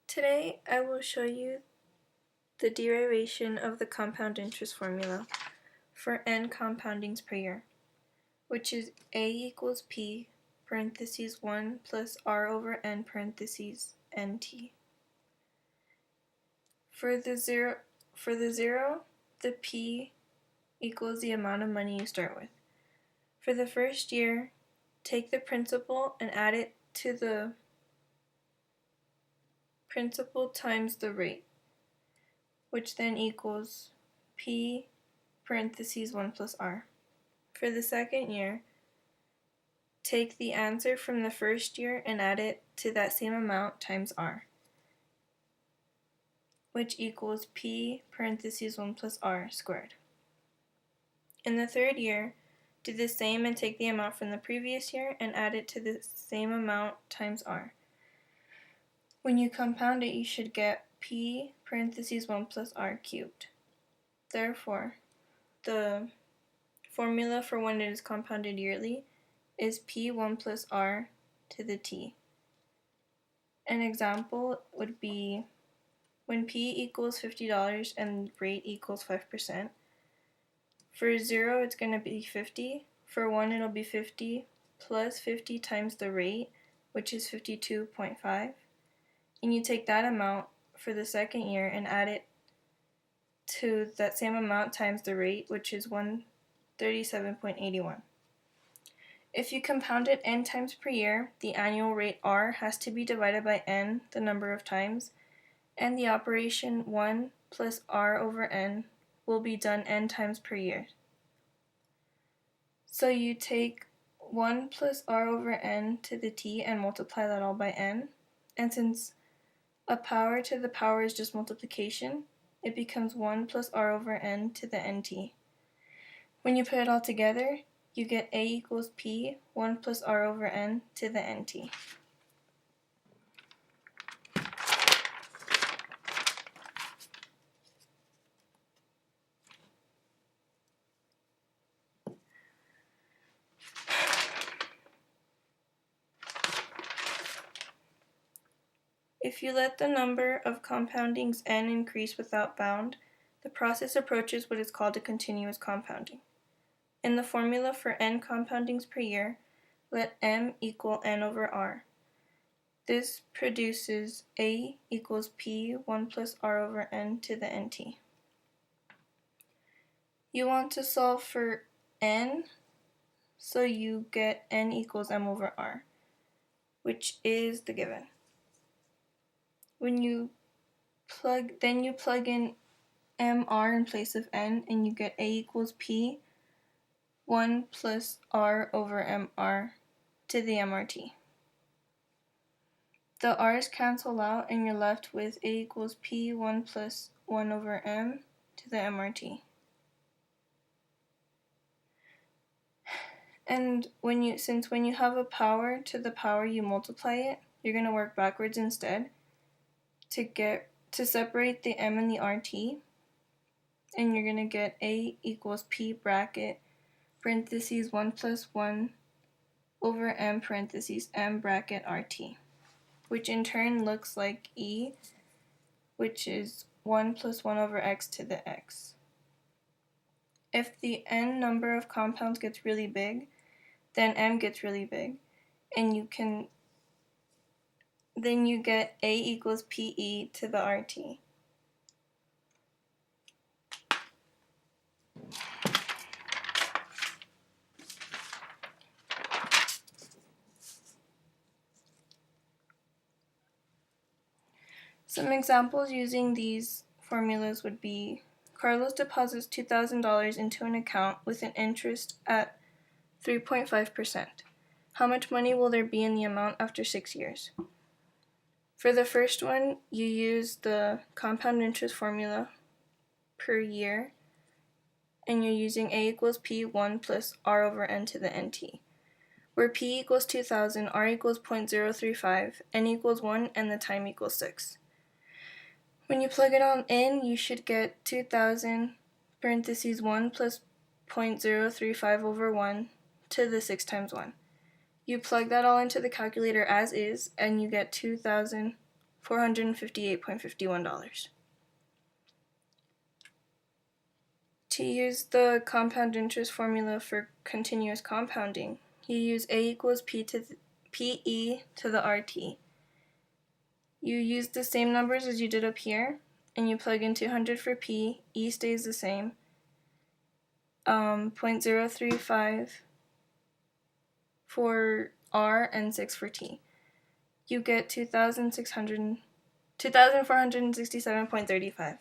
Today I will show you the derivation of the compound interest formula for n compoundings per year, which is a equals p parentheses 1 plus r over n parentheses nt. For the zero, the p equals the amount of money you start with. For the first year, take the principal and add it to the principal times the rate, which then equals p parentheses 1 plus r. For the second year, take the answer from the first year and add it to that same amount times r, which equals p parentheses 1 plus r squared. In the third year, do the same and take the amount from the previous year and add it to the same amount times r. When you compound it, you should get p parentheses 1 plus r cubed. Therefore, the formula for when it is compounded yearly is p1 plus r to the t. An example would be when p equals $50 and rate equals 5%. For 0, it's going to be 50. For 1, it'll be 50 plus 50 times the rate, which is 52.5. And you take that amount for the second year and add it to that same amount times the rate, which is 137.81. If you compound it n times per year, the annual rate r has to be divided by n, the number of times, and the operation 1 plus r over n will be done n times per year. So you take 1 plus r over n to the t and multiply that all by n, and since a power to the power is just multiplication, it becomes 1 plus r over n to the nt. When you put it all together, you get a equals p 1 plus r over n to the nt. If you let the number of compoundings n increase without bound, the process approaches what is called a continuous compounding. In the formula for n compoundings per year, let m equal n over r. This produces a equals p 1 plus r over n to the nt. You want to solve for n, so you get n equals m over r, which is the given. When you plug in mr in place of n, and you get a equals p 1 plus r over mr to the mrt. The r's cancel out and you're left with a equals p 1 plus 1 over m to the mrt. And when you have a power to the power, you multiply it, you're going to work backwards instead to separate the m and the rt, and you're going to get a equals p bracket parentheses 1 plus 1 over m parentheses m bracket rt, which in turn looks like e, which is 1 plus 1 over x to the x. If the n number of compounds gets really big, then m gets really big, and then you get a equals pe to the rt. Some examples using these formulas would be: Karlos deposits $2,000 into an account with an interest at 3.5%. How much money will there be in the amount after 6 years? For the first one, you use the compound interest formula per year, and you're using a equals p 1 plus r over n to the nt, where p equals 2,000, r equals 0.035, n equals 1, and the time equals 6. When you plug it all in, you should get 2,000 parentheses 1 plus 0.035 over 1 to the 6 times 1. You plug that all into the calculator as is, and you get 2,000 $458.51. To use the compound interest formula for continuous compounding, you use A equals PE to the RT. You use the same numbers as you did up here, and you plug in 200 for P, E stays the same, 0.035 for R, and 6 for T. You get 2,467.35.